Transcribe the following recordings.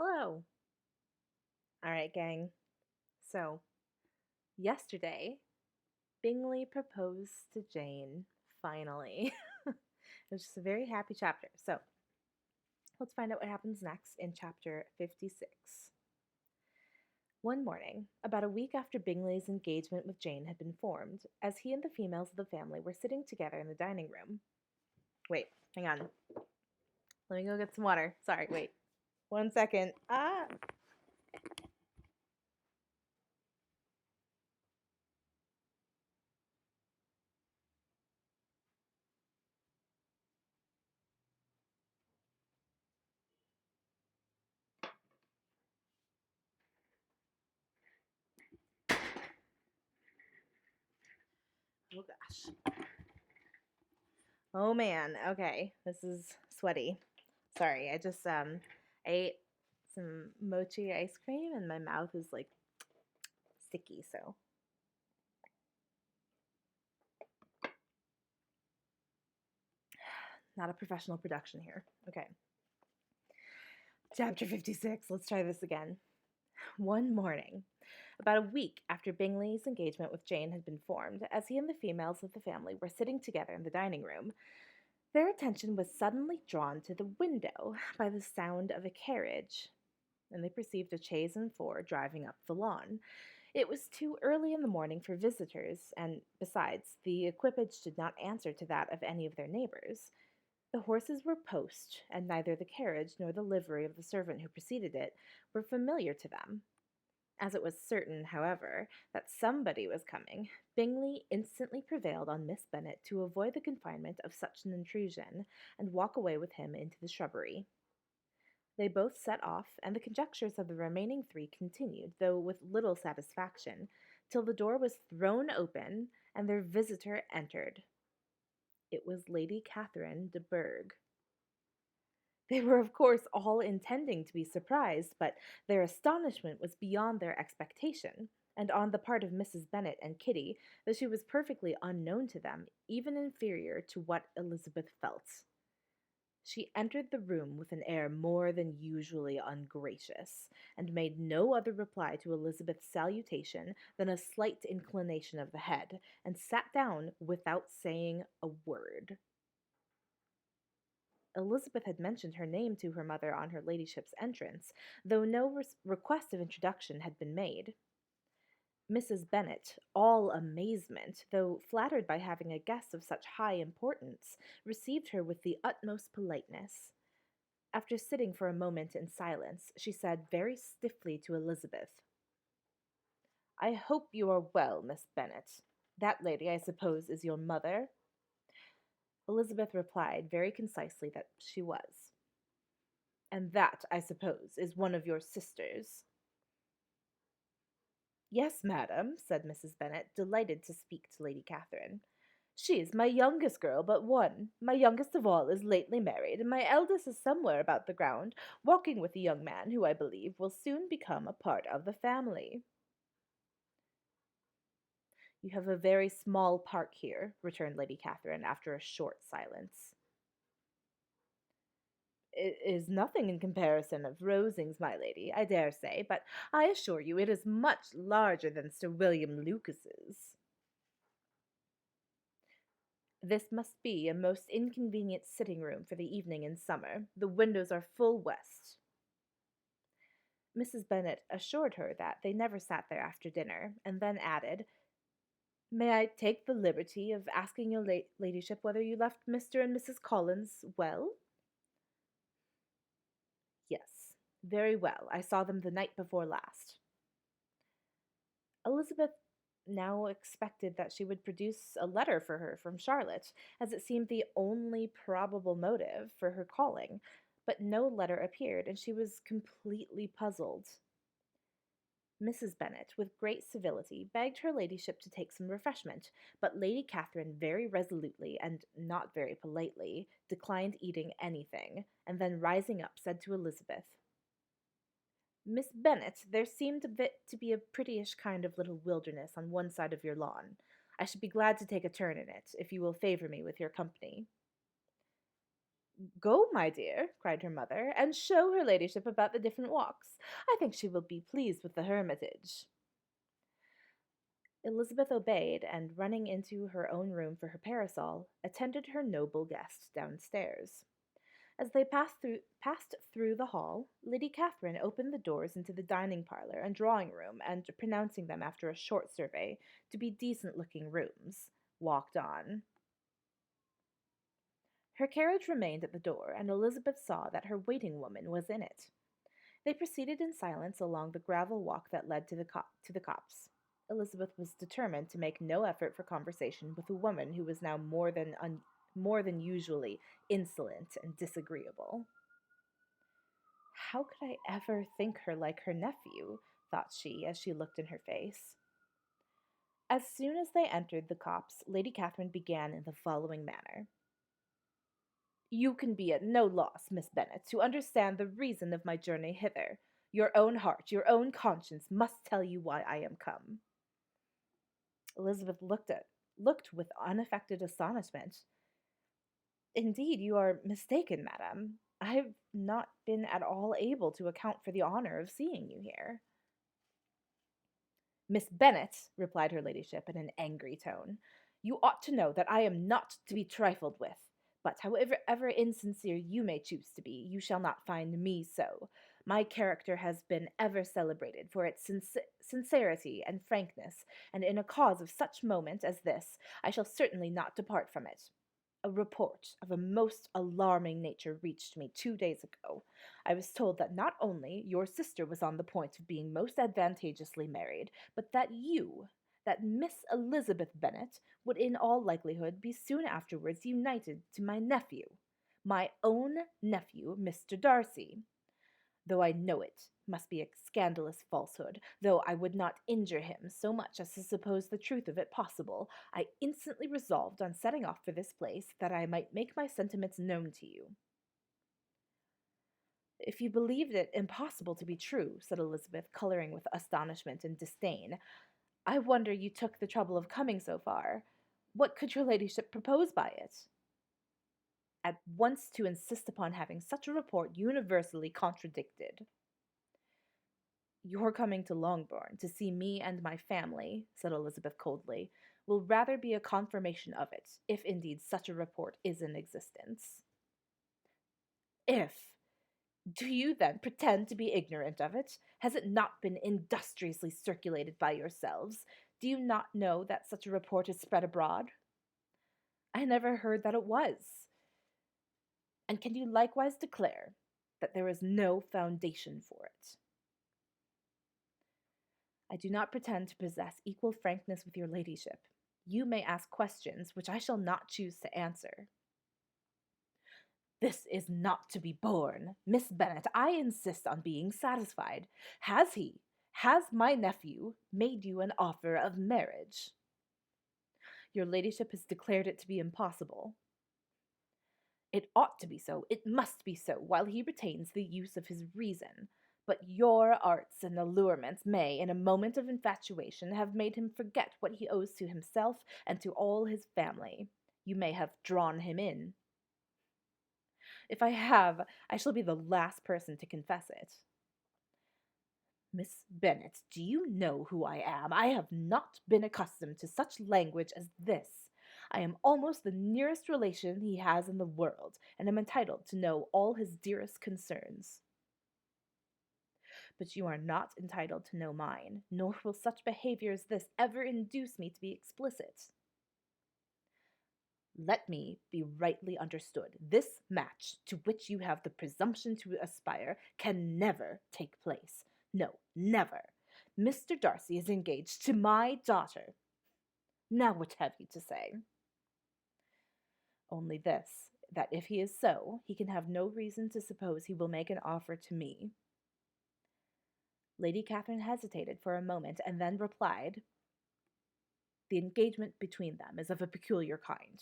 Hello. All right, gang. So, yesterday, Bingley proposed to Jane, finally. It was just a very happy chapter. So, let's find out what happens next in chapter 56. One morning, about a week after Bingley's engagement with Jane had been formed, as he and the females of the family were sitting together in the dining room. Wait, hang on. Let me go get some water. Sorry, wait. 1 second. Oh gosh. Oh man, okay. This is sweaty. Sorry, I just ate some mochi ice cream and my mouth is like sticky, so not a professional production here. Okay. Chapter 56. Let's try this again. One morning, about a week after Bingley's engagement with Jane had been formed, as he and the females of the family were sitting together in the dining room, their attention was suddenly drawn to the window by the sound of a carriage, and they perceived a chaise and four driving up the lawn. It was too early in the morning for visitors, and besides, the equipage did not answer to that of any of their neighbors. The horses were post, and neither the carriage nor the livery of the servant who preceded it were familiar to them. As it was certain, however, that somebody was coming, Bingley instantly prevailed on Miss Bennet to avoid the confinement of such an intrusion, and walk away with him into the shrubbery. They both set off, and the conjectures of the remaining three continued, though with little satisfaction, till the door was thrown open, and their visitor entered. It was Lady Catherine de Bourgh. They were, of course, all intending to be surprised, but their astonishment was beyond their expectation, and on the part of Mrs. Bennet and Kitty, though she was perfectly unknown to them, even inferior to what Elizabeth felt. She entered the room with an air more than usually ungracious, and made no other reply to Elizabeth's salutation than a slight inclination of the head, and sat down without saying a word. Elizabeth had mentioned her name to her mother on her ladyship's entrance, though no request of introduction had been made. Mrs. Bennet, all amazement, though flattered by having a guest of such high importance, received her with the utmost politeness. After sitting for a moment in silence, she said very stiffly to Elizabeth, "I hope you are well, Miss Bennet. That lady, I suppose, is your mother?" Elizabeth replied very concisely that she was. "And that, I suppose, is one of your sisters?" "Yes, madam," said Mrs. Bennet, delighted to speak to Lady Catherine. "She is my youngest girl but one. My youngest of all is lately married, and my eldest is somewhere about the ground, walking with a young man who, I believe, will soon become a part of the family." "You have a very small park here," returned Lady Catherine, after a short silence. "It is nothing in comparison of Rosings, my lady, I dare say, but I assure you it is much larger than Sir William Lucas's." "This must be a most inconvenient sitting room for the evening in summer. The windows are full west." Mrs. Bennet assured her that they never sat there after dinner, and then added, "May I take the liberty of asking your ladyship whether you left Mr. and Mrs. Collins well?" "Yes, very well. I saw them the night before last." Elizabeth now expected that she would produce a letter for her from Charlotte, as it seemed the only probable motive for her calling, but no letter appeared, and she was completely puzzled. Mrs. Bennet, with great civility, begged her ladyship to take some refreshment, but Lady Catherine very resolutely, and not very politely, declined eating anything, and then rising up, said to Elizabeth, "Miss Bennet, there seemed to be a prettyish kind of little wilderness on one side of your lawn. I should be glad to take a turn in it, if you will favour me with your company." Go, my dear, cried her mother, and show her ladyship about the different walks. I think she will be pleased with the hermitage. Elizabeth obeyed, and running into her own room for her parasol, attended her noble guest downstairs. As they passed through the hall, Lady Catherine opened the doors into the dining parlour and drawing room, and pronouncing them after a short survey to be decent-looking rooms, walked on. Her carriage remained at the door, and Elizabeth saw that her waiting woman was in it. They proceeded in silence along the gravel walk that led to the copse. Elizabeth was determined to make no effort for conversation with a woman who was now more than usually insolent and disagreeable. How could I ever think her like her nephew? Thought she as she looked in her face. As soon as they entered the copse, Lady Catherine began in the following manner. You can be at no loss, Miss Bennet, to understand the reason of my journey hither. Your own heart, your own conscience must tell you why I am come. Elizabeth looked with unaffected astonishment. Indeed, you are mistaken, madam. I have not been at all able to account for the honor of seeing you here. Miss Bennet, replied her ladyship in an angry tone, you ought to know that I am not to be trifled with. But however ever insincere you may choose to be, you shall not find me so. My character has been ever celebrated for its sincerity and frankness, and in a cause of such moment as this, I shall certainly not depart from it. A report of a most alarming nature reached me 2 days ago. I was told that not only your sister was on the point of being most advantageously married, but that you, that Miss Elizabeth Bennet, would in all likelihood be soon afterwards united to my own nephew, Mr. Darcy. Though I know it must be a scandalous falsehood, though I would not injure him so much as to suppose the truth of it possible, I instantly resolved on setting off for this place, that I might make my sentiments known to you. If you believed it impossible to be true, said Elizabeth, colouring with astonishment and disdain, I wonder you took the trouble of coming so far. What could your ladyship propose by it? At once to insist upon having such a report universally contradicted. Your coming to Longbourn to see me and my family, said Elizabeth coldly, will rather be a confirmation of it, if indeed such a report is in existence. If! Do you then pretend to be ignorant of it? Has it not been industriously circulated by yourselves? Do you not know that such a report is spread abroad? I never heard that it was. And can you likewise declare that there is no foundation for it? I do not pretend to possess equal frankness with your ladyship. You may ask questions which I shall not choose to answer. This is not to be borne. Miss Bennet, I insist on being satisfied. Has my nephew made you an offer of marriage? Your ladyship has declared it to be impossible. It ought to be so, it must be so, while he retains the use of his reason. But your arts and allurements may, in a moment of infatuation, have made him forget what he owes to himself and to all his family. You may have drawn him in. If I have, I shall be the last person to confess it. Miss Bennet, do you know who I am? I have not been accustomed to such language as this. I am almost the nearest relation he has in the world, and am entitled to know all his dearest concerns. But you are not entitled to know mine, nor will such behavior as this ever induce me to be explicit. Let me be rightly understood. This match, to which you have the presumption to aspire, can never take place. No, never. Mr. Darcy is engaged to my daughter. Now what have you to say? Only this, that if he is so, he can have no reason to suppose he will make an offer to me. Lady Catherine hesitated for a moment, and then replied, The engagement between them is of a peculiar kind.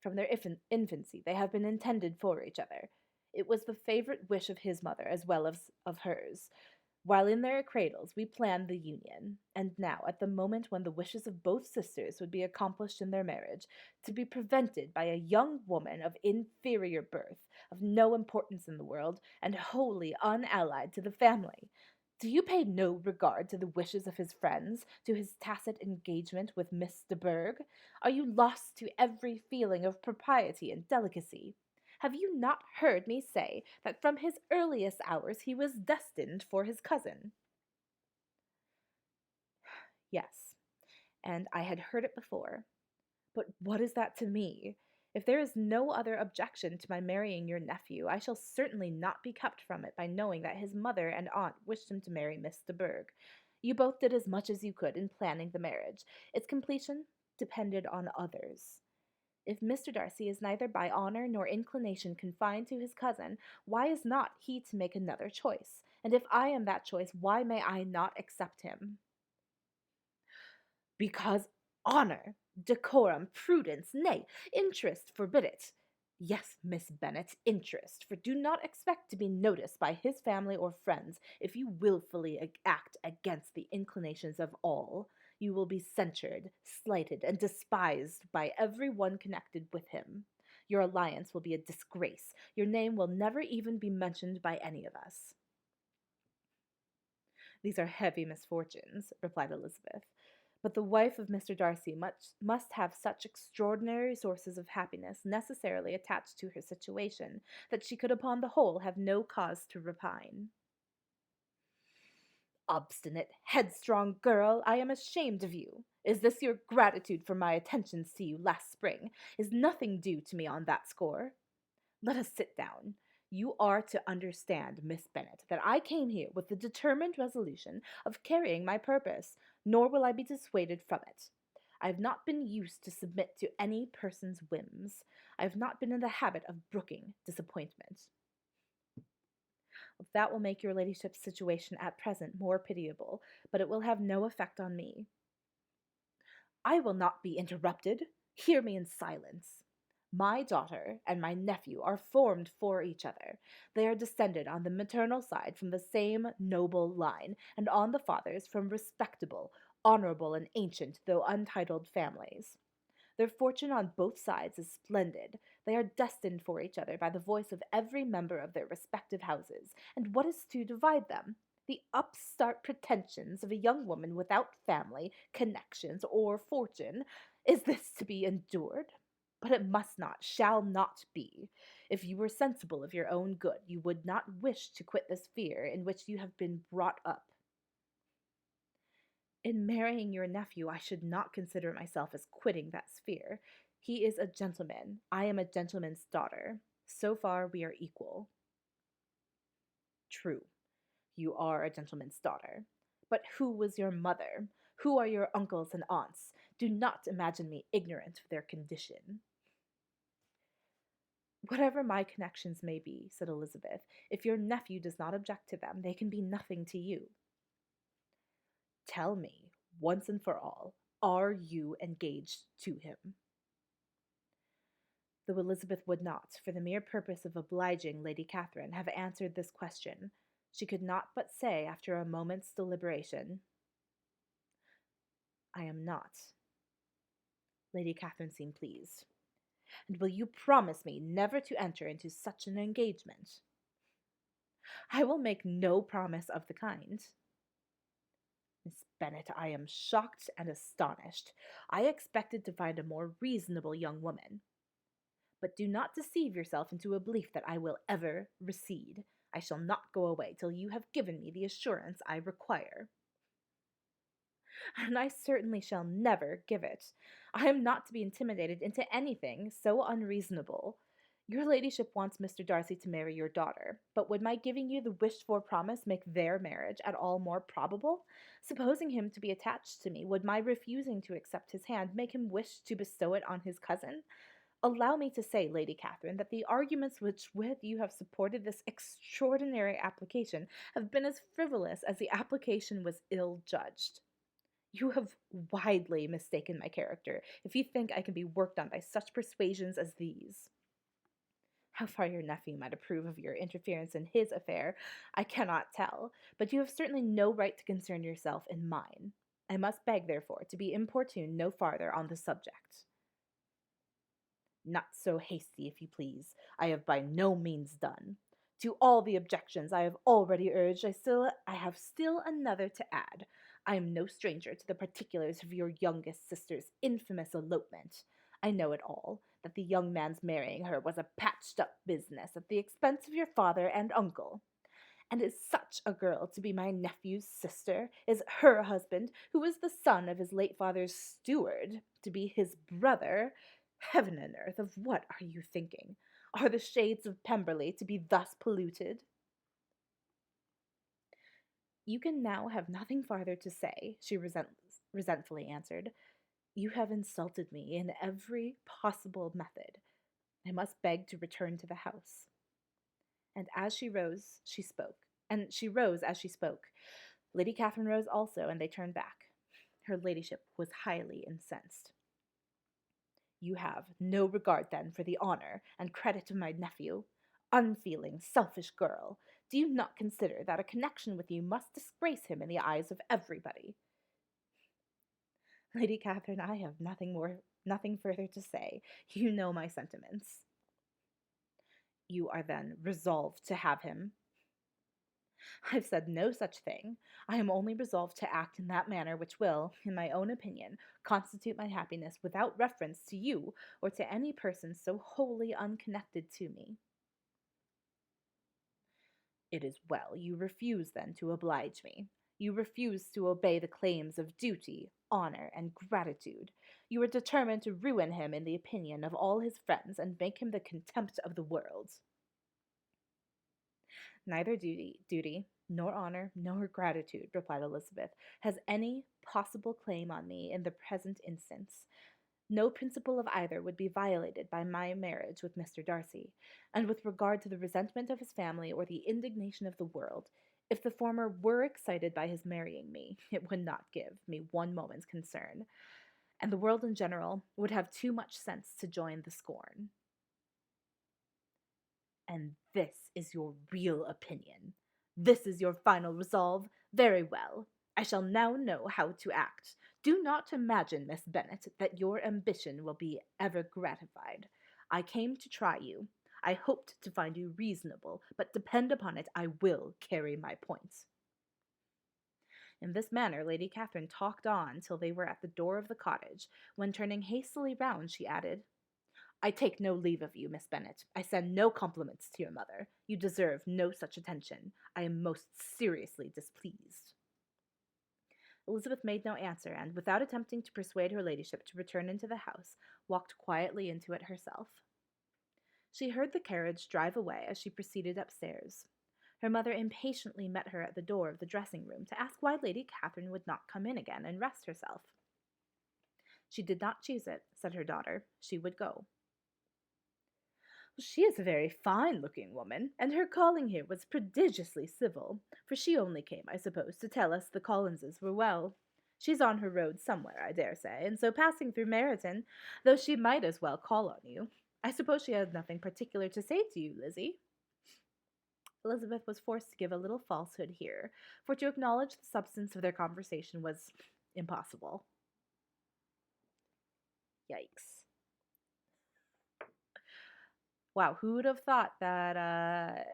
From their infancy they have been intended for each other. It was the favourite wish of his mother as well as of hers. While in their cradles, we planned the union, and now, at the moment when the wishes of both sisters would be accomplished in their marriage, to be prevented by a young woman of inferior birth, of no importance in the world, and wholly unallied to the family. Do you pay no regard to the wishes of his friends, to his tacit engagement with Miss de Bourgh? Are you lost to every feeling of propriety and delicacy? Have you not heard me say that from his earliest hours he was destined for his cousin? Yes, and I had heard it before. But what is that to me? If there is no other objection to my marrying your nephew, I shall certainly not be kept from it by knowing that his mother and aunt wished him to marry Miss de Bourgh. You both did as much as you could in planning the marriage. Its completion depended on others. If Mr. Darcy is neither by honor nor inclination confined to his cousin, why is not he to make another choice? And if I am that choice, why may I not accept him? Because honor, decorum, prudence, nay, interest forbid it. Yes, Miss Bennet, interest, for do not expect to be noticed by his family or friends if you wilfully act against the inclinations of all. You will be censured, slighted, and despised by every one connected with him. Your alliance will be a disgrace. Your name will never even be mentioned by any of us. These are heavy misfortunes, replied Elizabeth. But the wife of Mr. Darcy must have such extraordinary sources of happiness necessarily attached to her situation, that she could upon the whole have no cause to repine. Obstinate, headstrong girl, I am ashamed of you. Is this your gratitude for my attentions to you last spring? Is nothing due to me on that score? Let us sit down. You are to understand, Miss Bennet, that I came here with the determined resolution of carrying my purpose, nor will I be dissuaded from it. I have not been used to submit to any person's whims. I have not been in the habit of brooking disappointment. That will make your ladyship's situation at present more pitiable, but it will have no effect on me. I will not be interrupted. Hear me in silence. My daughter and my nephew are formed for each other. They are descended on the maternal side from the same noble line, and on the father's from respectable, honorable, and ancient, though untitled families. Their fortune on both sides is splendid. They are destined for each other by the voice of every member of their respective houses. And what is to divide them? The upstart pretensions of a young woman without family, connections, or fortune. Is this to be endured? But it must not, shall not be. If you were sensible of your own good, you would not wish to quit the sphere in which you have been brought up. In marrying your nephew, I should not consider myself as quitting that sphere. He is a gentleman. I am a gentleman's daughter. So far, we are equal. True, you are a gentleman's daughter. But who was your mother? Who are your uncles and aunts? Do not imagine me ignorant of their condition. Whatever my connections may be, said Elizabeth, if your nephew does not object to them, they can be nothing to you. Tell me, once and for all, are you engaged to him? Though Elizabeth would not, for the mere purpose of obliging Lady Catherine, have answered this question, she could not but say, after a moment's deliberation, I am not. Lady Catherine seemed pleased. And will you promise me never to enter into such an engagement? I will make no promise of the kind. Miss Bennet, I am shocked and astonished. I expected to find a more reasonable young woman. But do not deceive yourself into a belief that I will ever recede. I shall not go away till you have given me the assurance I require. And I certainly shall never give it. I am not to be intimidated into anything so unreasonable. Your ladyship wants Mr. Darcy to marry your daughter, but would my giving you the wished-for promise make their marriage at all more probable? Supposing him to be attached to me, would my refusing to accept his hand make him wish to bestow it on his cousin? Allow me to say, Lady Catherine, that the arguments with you have supported this extraordinary application have been as frivolous as the application was ill-judged. You have widely mistaken my character, if you think I can be worked on by such persuasions as these. How far your nephew might approve of your interference in his affair, I cannot tell, but you have certainly no right to concern yourself in mine. I must beg, therefore, to be importuned no farther on the subject. Not so hasty, if you please. I have by no means done. To all the objections I have already urged, I have still another to add. I am no stranger to the particulars of your youngest sister's infamous elopement. I know it all, that the young man's marrying her was a patched-up business at the expense of your father and uncle. And is such a girl to be my nephew's sister? Is her husband, who is the son of his late father's steward, to be his brother? Heaven and earth, of what are you thinking? Are the shades of Pemberley to be thus polluted? You can now have nothing farther to say, she resentfully answered. You have insulted me in every possible method. I must beg to return to the house. And as she rose, she spoke. And she rose as she spoke. Lady Catherine rose also, and they turned back. Her ladyship was highly incensed. You have no regard, then, for the honor and credit of my nephew. Unfeeling, selfish girl, do you not consider that a connection with you must disgrace him in the eyes of everybody? Lady Catherine, I have nothing further to say. You know my sentiments. You are then resolved to have him? I've said no such thing. I am only resolved to act in that manner which will, in my own opinion, constitute my happiness without reference to you or to any person so wholly unconnected to me. It is well. You refuse, then, to oblige me. You refuse to obey the claims of duty, honor, and gratitude. You are determined to ruin him in the opinion of all his friends and make him the contempt of the world. Neither duty, nor honor, nor gratitude, replied Elizabeth, has any possible claim on me in the present instance. No principle of either would be violated by my marriage with Mr. Darcy, and with regard to the resentment of his family or the indignation of the world, if the former were excited by his marrying me, it would not give me one moment's concern, and the world in general would have too much sense to join the scorn. And this is your real opinion. This is your final resolve. Very well. I shall now know how to act. Do not imagine, Miss Bennet, that your ambition will be ever gratified. I came to try you. I hoped to find you reasonable, but depend upon it, I will carry my point. In this manner Lady Catherine talked on till they were at the door of the cottage, when turning hastily round, she added, I take no leave of you, Miss Bennet. I send no compliments to your mother. You deserve no such attention. I am most seriously displeased. Elizabeth made no answer, and, without attempting to persuade her ladyship to return into the house, walked quietly into it herself. She heard the carriage drive away as she proceeded upstairs. Her mother impatiently met her at the door of the dressing-room to ask why Lady Catherine would not come in again and rest herself. She did not choose it, said her daughter. She would go. She is a very fine-looking woman, and her calling here was prodigiously civil, for she only came, I suppose, to tell us the Collinses were well. She's on her road somewhere, I dare say, and so passing through Meryton, though she might as well call on you. I suppose she has nothing particular to say to you, Lizzie. Elizabeth was forced to give a little falsehood here, for to acknowledge the substance of their conversation was impossible. Yikes. Wow, who would have thought that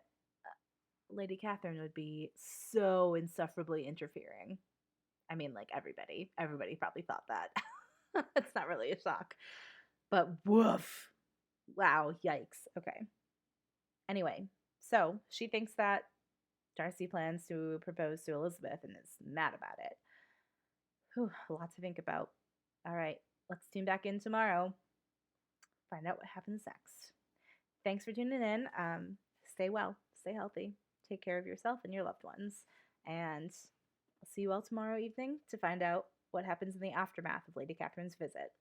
Lady Catherine would be so insufferably interfering? I mean, like, everybody. Everybody probably thought that. It's not really a shock. But woof. Wow, yikes. Okay. Anyway, so she thinks that Darcy plans to propose to Elizabeth and is mad about it. Whew, a lot to think about. All right, let's tune back in tomorrow. Find out what happens next. Thanks for tuning in. Stay well, stay healthy, take care of yourself and your loved ones. And I'll see you all tomorrow evening to find out what happens in the aftermath of Lady Catherine's visit.